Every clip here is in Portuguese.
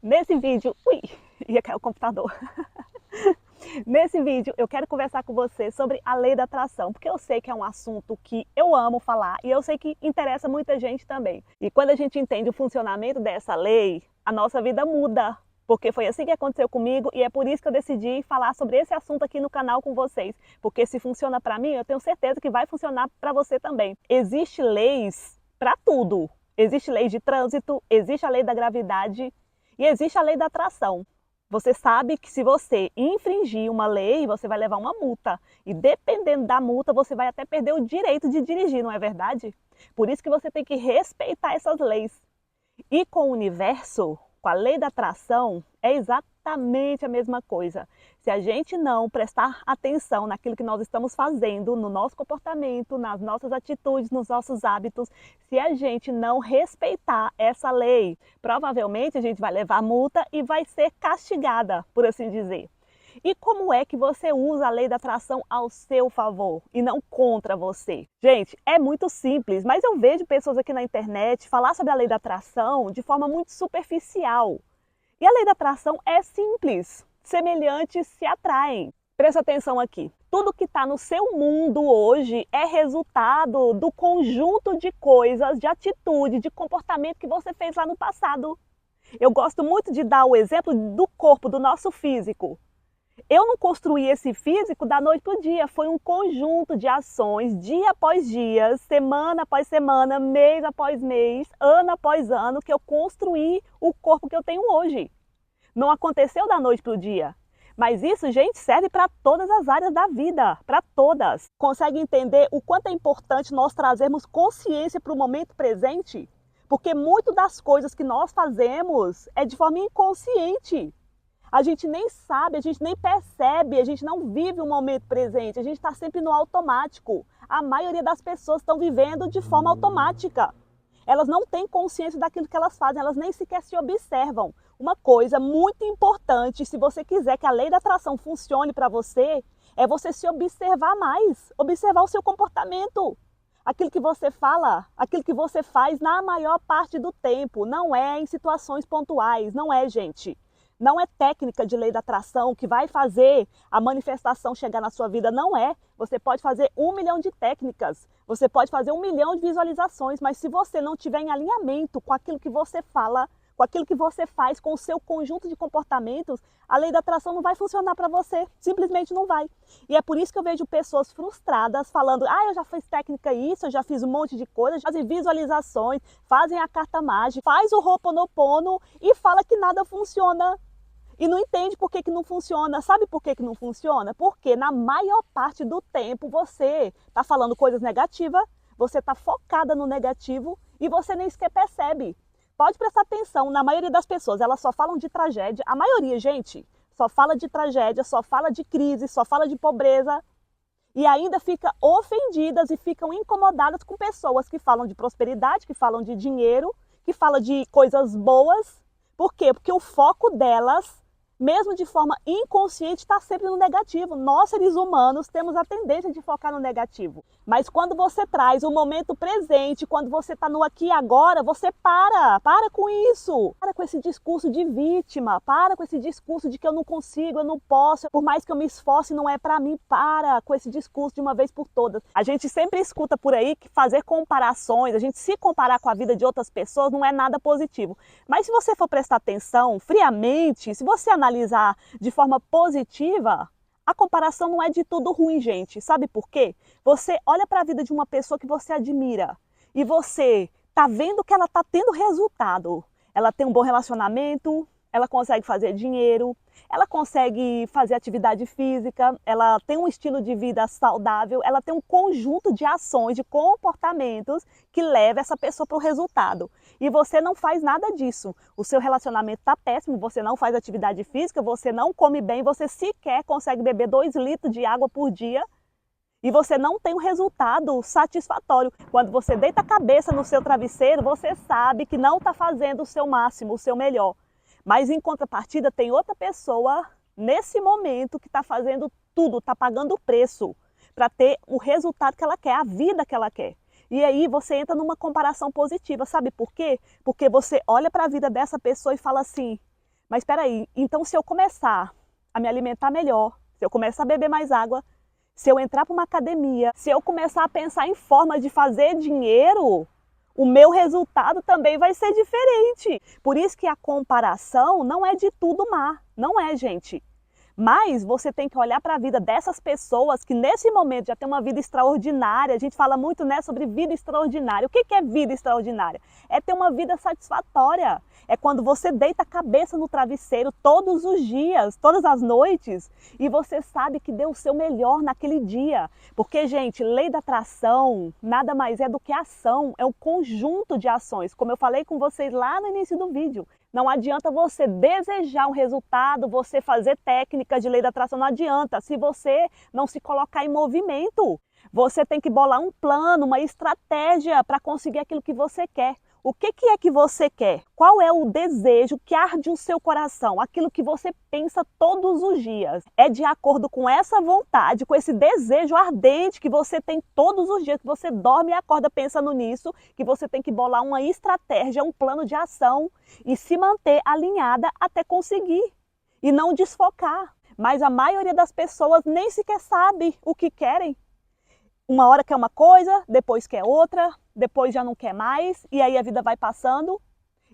Nesse vídeo, ia cair o computador. Nesse vídeo eu quero conversar com você sobre a lei da atração, porque eu sei que é um assunto que eu amo falar e eu sei que interessa muita gente também. E quando a gente entende o funcionamento dessa lei, a nossa vida muda. Porque foi assim que aconteceu comigo e é por isso que eu decidi falar sobre esse assunto aqui no canal com vocês. Porque se funciona para mim, eu tenho certeza que vai funcionar para você também. Existem leis para tudo. Existe lei de trânsito, existe a lei da gravidade e existe a lei da atração. Você sabe que se você infringir uma lei, você vai levar uma multa. E dependendo da multa, você vai até perder o direito de dirigir, não é verdade? Por isso que você tem que respeitar essas leis. E com o universo, com a lei da atração, é exatamente a mesma coisa. Se a gente não prestar atenção naquilo que nós estamos fazendo, no nosso comportamento, nas nossas atitudes, nos nossos hábitos, se a gente não respeitar essa lei, provavelmente a gente vai levar multa e vai ser castigada, por assim dizer. E como é que você usa a lei da atração ao seu favor e não contra você? Gente, é muito simples, mas eu vejo pessoas aqui na internet falar sobre a lei da atração de forma muito superficial. E a lei da atração é simples, semelhantes se atraem. Presta atenção aqui. Tudo que está no seu mundo hoje é resultado do conjunto de coisas, de atitude, de comportamento que você fez lá no passado. Eu gosto muito de dar o exemplo do corpo, do nosso físico. Eu não construí esse físico da noite para o dia, foi um conjunto de ações, dia após dia, semana após semana, mês após mês, ano após ano, que eu construí o corpo que eu tenho hoje. Não aconteceu da noite para o dia. Mas isso, gente, serve para todas as áreas da vida, para todas. Consegue entender o quanto é importante nós trazermos consciência para o momento presente? Porque muito das coisas que nós fazemos é de forma inconsciente. A gente nem sabe, a gente nem percebe, a gente não vive o momento presente, a gente está sempre no automático. A maioria das pessoas estão vivendo de forma automática. Elas não têm consciência daquilo que elas fazem, elas nem sequer se observam. Uma coisa muito importante, se você quiser que a lei da atração funcione para você, é você se observar mais, observar o seu comportamento. Aquilo que você fala, aquilo que você faz na maior parte do tempo, não é em situações pontuais, não é, gente. Não é técnica de lei da atração que vai fazer a manifestação chegar na sua vida, não é. Você pode fazer 1 milhão de técnicas, você pode fazer 1 milhão de visualizações, mas se você não tiver em alinhamento com aquilo que você fala, com aquilo que você faz, com o seu conjunto de comportamentos, a lei da atração não vai funcionar para você, simplesmente não vai. E é por isso que eu vejo pessoas frustradas falando, eu já fiz técnica isso, eu já fiz um monte de coisa, fazem visualizações, fazem a carta mágica, faz o Ho'oponopono e fala que nada funciona. E não entende por que não funciona. Sabe por que não funciona? Porque na maior parte do tempo você está falando coisas negativas, você está focada no negativo e você nem sequer percebe. Pode prestar atenção, na maioria das pessoas, elas só falam de tragédia. A maioria, gente, só fala de tragédia, só fala de crise, só fala de pobreza. E ainda fica ofendidas e ficam incomodadas com pessoas que falam de prosperidade, que falam de dinheiro, que falam de coisas boas. Por quê? Porque o foco delas, mesmo de forma inconsciente, está sempre no negativo. Nós, seres humanos, temos a tendência de focar no negativo. Mas quando você traz o momento presente, quando você está no aqui e agora, você para com isso. Para com esse discurso de vítima, para com esse discurso de que eu não consigo, eu não posso, por mais que eu me esforce, não é para mim. Para com esse discurso de uma vez por todas. A gente sempre escuta por aí que fazer comparações, a gente se comparar com a vida de outras pessoas não é nada positivo. Mas se você for prestar atenção friamente, se você analisar de forma positiva, a comparação não é de tudo ruim, gente. Sabe por quê? Você olha para a vida de uma pessoa que você admira e você tá vendo que ela está tendo resultado. Ela tem um bom relacionamento, ela consegue fazer dinheiro, ela consegue fazer atividade física, ela tem um estilo de vida saudável, ela tem um conjunto de ações, de comportamentos que leva essa pessoa para o resultado. E você não faz nada disso. O seu relacionamento está péssimo, você não faz atividade física, você não come bem, você sequer consegue beber 2 litros de água por dia e você não tem um resultado satisfatório. Quando você deita a cabeça no seu travesseiro, você sabe que não está fazendo o seu máximo, o seu melhor. Mas em contrapartida tem outra pessoa nesse momento que está fazendo tudo, está pagando o preço para ter o resultado que ela quer, a vida que ela quer. E aí você entra numa comparação positiva, sabe por quê? Porque você olha para a vida dessa pessoa e fala assim, Mas espera aí, então se eu começar a me alimentar melhor, se eu começar a beber mais água, se eu entrar para uma academia, se eu começar a pensar em formas de fazer dinheiro, o meu resultado também vai ser diferente. Por isso que a comparação não é de tudo má, não é, gente. Mas você tem que olhar para a vida dessas pessoas que nesse momento já tem uma vida extraordinária. A gente fala muito, né, sobre vida extraordinária. O que é vida extraordinária? É ter uma vida satisfatória. É quando você deita a cabeça no travesseiro todos os dias, todas as noites, e você sabe que deu o seu melhor naquele dia. Porque, gente, lei da atração nada mais é do que ação, é um conjunto de ações, como eu falei com vocês lá no início do vídeo. Não adianta você desejar um resultado, você fazer técnicas de lei da atração, não adianta se você não se colocar em movimento. Você tem que bolar um plano, uma estratégia para conseguir aquilo que você quer. O que é que você quer? Qual é o desejo que arde o seu coração? Aquilo que você pensa todos os dias. É de acordo com essa vontade, com esse desejo ardente que você tem todos os dias, que você dorme e acorda pensando nisso, que você tem que bolar uma estratégia, um plano de ação e se manter alinhada até conseguir. E não desfocar. Mas a maioria das pessoas nem sequer sabe o que querem. Uma hora quer uma coisa, depois quer outra, depois já não quer mais, e aí a vida vai passando.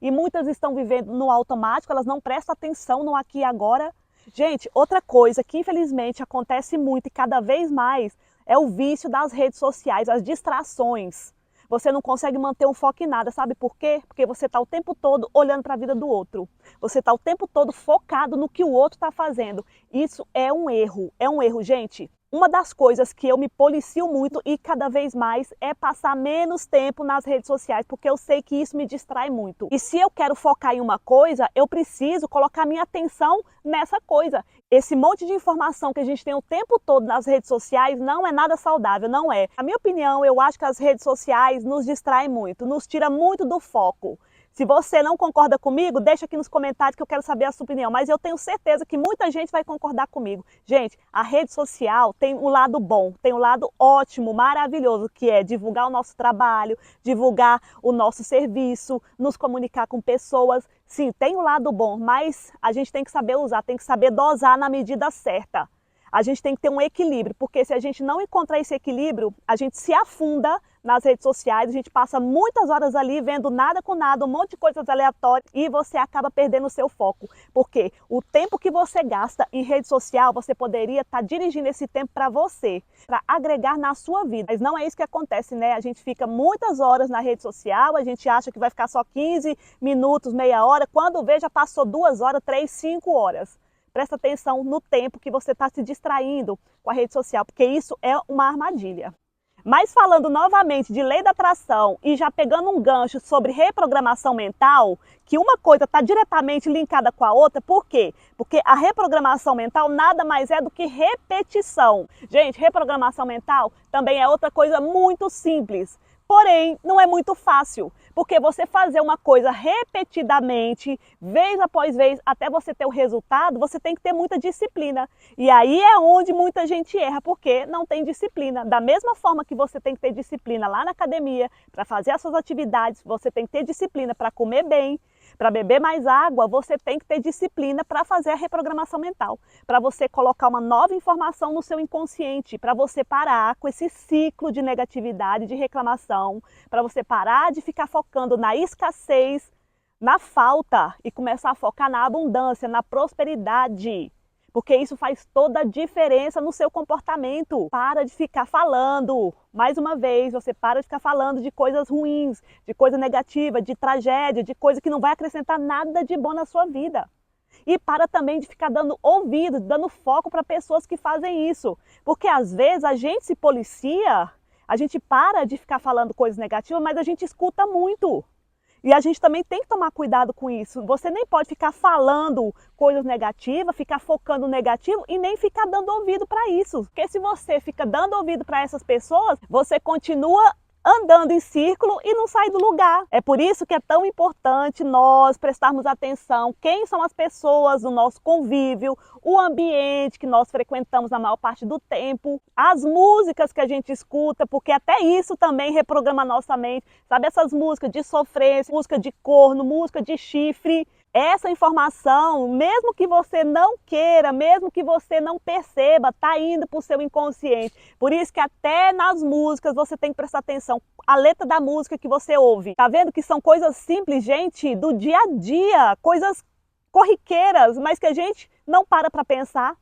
E muitas estão vivendo no automático, elas não prestam atenção no aqui e agora. Gente, outra coisa que infelizmente acontece muito e cada vez mais é o vício das redes sociais, as distrações. Você não consegue manter um foco em nada, sabe por quê? Porque você está o tempo todo olhando para a vida do outro. Você está o tempo todo focado no que o outro está fazendo. Isso é um erro, gente. Uma das coisas que eu me policio muito e cada vez mais é passar menos tempo nas redes sociais, porque eu sei que isso me distrai muito. E se eu quero focar em uma coisa, eu preciso colocar minha atenção nessa coisa. Esse monte de informação que a gente tem o tempo todo nas redes sociais não é nada saudável, não é. Na minha opinião, eu acho que as redes sociais nos distraem muito, nos tira muito do foco. Se você não concorda comigo, deixa aqui nos comentários que eu quero saber a sua opinião. Mas eu tenho certeza que muita gente vai concordar comigo. Gente, a rede social tem um lado bom, tem um lado ótimo, maravilhoso, que é divulgar o nosso trabalho, divulgar o nosso serviço, nos comunicar com pessoas. Sim, tem um lado bom, mas a gente tem que saber usar, tem que saber dosar na medida certa. A gente tem que ter um equilíbrio, porque se a gente não encontrar esse equilíbrio, a gente se afunda nas redes sociais, a gente passa muitas horas ali vendo nada com nada, um monte de coisas aleatórias e você acaba perdendo o seu foco. Porque o tempo que você gasta em rede social, você poderia estar dirigindo esse tempo para você, para agregar na sua vida. Mas não é isso que acontece, né? A gente fica muitas horas na rede social, a gente acha que vai ficar só 15 minutos, meia hora, quando vê já passou 2 horas, 3, 5 horas. Presta atenção no tempo que você está se distraindo com a rede social, porque isso é uma armadilha. Mas falando novamente de lei da atração e já pegando um gancho sobre reprogramação mental, que uma coisa está diretamente linkada com a outra, por quê? Porque a reprogramação mental nada mais é do que repetição. Gente, reprogramação mental também é outra coisa muito simples. Porém, não é muito fácil, porque você fazer uma coisa repetidamente, vez após vez, até você ter o resultado, você tem que ter muita disciplina. E aí é onde muita gente erra, porque não tem disciplina. Da mesma forma que você tem que ter disciplina lá na academia, para fazer as suas atividades, você tem que ter disciplina para comer bem, para beber mais água, você tem que ter disciplina para fazer a reprogramação mental, para você colocar uma nova informação no seu inconsciente, para você parar com esse ciclo de negatividade, de reclamação, para você parar de ficar focando na escassez, na falta e começar a focar na abundância, na prosperidade. Porque isso faz toda a diferença no seu comportamento. Para de ficar falando, mais uma vez, você para de ficar falando de coisas ruins, de coisa negativa, de tragédia, de coisa que não vai acrescentar nada de bom na sua vida. E para também de ficar dando ouvido, dando foco para pessoas que fazem isso. Porque às vezes a gente se policia, a gente para de ficar falando coisas negativas, mas a gente escuta muito. E a gente também tem que tomar cuidado com isso. Você nem pode ficar falando coisas negativas, ficar focando no negativo e nem ficar dando ouvido para isso. Porque se você fica dando ouvido para essas pessoas, você continua andando em círculo e não sai do lugar. É por isso que é tão importante nós prestarmos atenção quem são as pessoas do nosso convívio, o ambiente que nós frequentamos na maior parte do tempo, as músicas que a gente escuta, porque até isso também reprograma a nossa mente. Sabe, essas músicas de sofrência, música de corno, música de chifre, Essa informação, mesmo que você não queira, mesmo que você não perceba, está indo para o seu inconsciente. Por isso que até nas músicas você tem que prestar atenção. A letra da música que você ouve. Tá vendo que são coisas simples, gente, do dia a dia, coisas corriqueiras, mas que a gente não para pensar.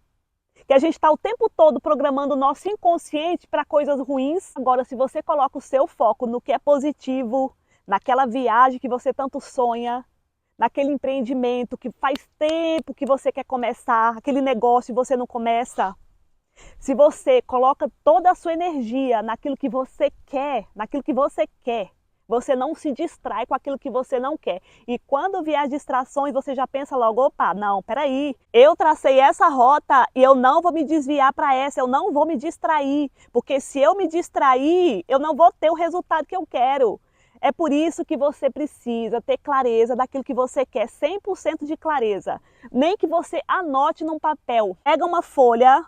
Que a gente está o tempo todo programando o nosso inconsciente para coisas ruins. Agora, se você coloca o seu foco no que é positivo, naquela viagem que você tanto sonha, naquele empreendimento que faz tempo que você quer começar, aquele negócio e você não começa. Se você coloca toda a sua energia naquilo que você quer, você não se distrai com aquilo que você não quer. E quando vier as distrações, você já pensa logo, opa, não, peraí, eu tracei essa rota e eu não vou me desviar para essa, eu não vou me distrair, porque se eu me distrair, eu não vou ter o resultado que eu quero. É por isso que você precisa ter clareza daquilo que você quer, 100% de clareza. Nem que você anote num papel. Pega uma folha,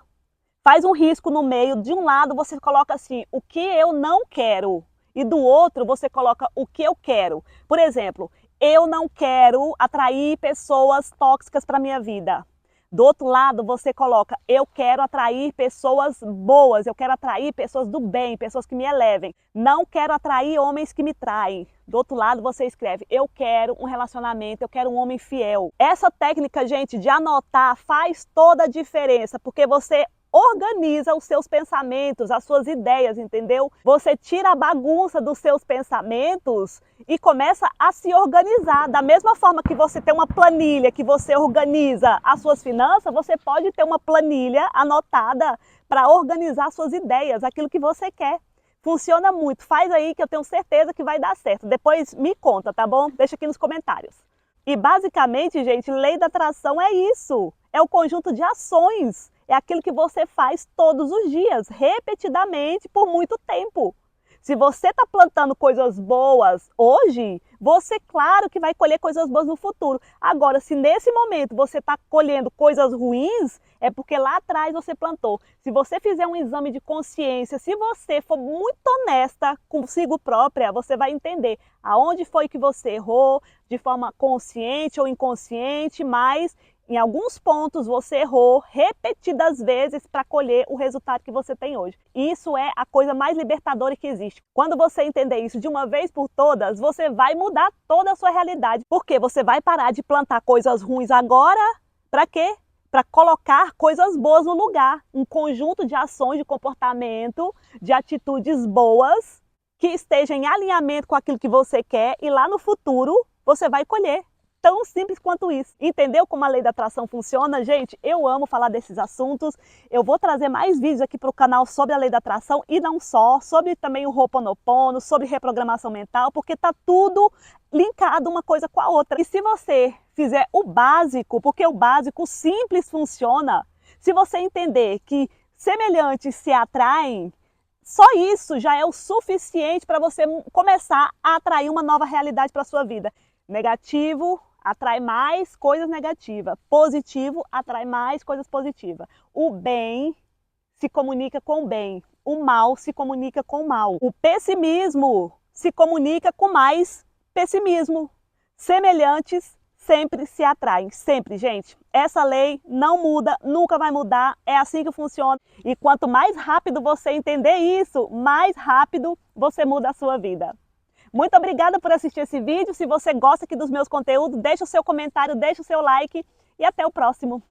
faz um risco no meio, de um lado você coloca assim, o que eu não quero. E do outro você coloca o que eu quero. Por exemplo, eu não quero atrair pessoas tóxicas para a minha vida. Do outro lado, você coloca, eu quero atrair pessoas boas, eu quero atrair pessoas do bem, pessoas que me elevem. Não quero atrair homens que me traem. Do outro lado, você escreve, eu quero um relacionamento, eu quero um homem fiel. Essa técnica, gente, de anotar faz toda a diferença, porque você organiza os seus pensamentos, as suas ideias, entendeu? Você tira a bagunça dos seus pensamentos e começa a se organizar. Da mesma forma que você tem uma planilha que você organiza as suas finanças, você pode ter uma planilha anotada para organizar suas ideias, aquilo que você quer. Funciona muito. Faz aí que eu tenho certeza que vai dar certo. Depois me conta, tá bom? Deixa aqui nos comentários. E basicamente, gente, lei da atração é isso. É o conjunto de ações. É aquilo que você faz todos os dias, repetidamente, por muito tempo. Se você está plantando coisas boas hoje, você, claro, que vai colher coisas boas no futuro. Agora, se nesse momento você está colhendo coisas ruins, é porque lá atrás você plantou. Se você fizer um exame de consciência, se você for muito honesta consigo própria, você vai entender aonde foi que você errou, de forma consciente ou inconsciente, mas em alguns pontos você errou repetidas vezes para colher o resultado que você tem hoje. Isso é a coisa mais libertadora que existe. Quando você entender isso de uma vez por todas, você vai mudar toda a sua realidade. Porque você vai parar de plantar coisas ruins agora, para quê? Para colocar coisas boas no lugar. Um conjunto de ações, de comportamento, de atitudes boas, que estejam em alinhamento com aquilo que você quer e lá no futuro você vai colher. Tão simples quanto isso. Entendeu como a lei da atração funciona? Gente, eu amo falar desses assuntos. Eu vou trazer mais vídeos aqui para o canal sobre a lei da atração e não só, sobre também o Ho'oponopono, sobre reprogramação mental, porque tá tudo linkado uma coisa com a outra. E se você fizer o básico, porque o básico simples funciona, se você entender que semelhantes se atraem, só isso já é o suficiente para você começar a atrair uma nova realidade para a sua vida. Negativo atrai mais coisas negativas. Positivo atrai mais coisas positivas. O bem se comunica com o bem. O mal se comunica com o mal. O pessimismo se comunica com mais pessimismo. Semelhantes sempre se atraem. Sempre, gente. Essa lei não muda, nunca vai mudar. É assim que funciona. E quanto mais rápido você entender isso, mais rápido você muda a sua vida. Muito obrigada por assistir esse vídeo. Se você gosta aqui dos meus conteúdos, deixa o seu comentário, deixa o seu like e até o próximo.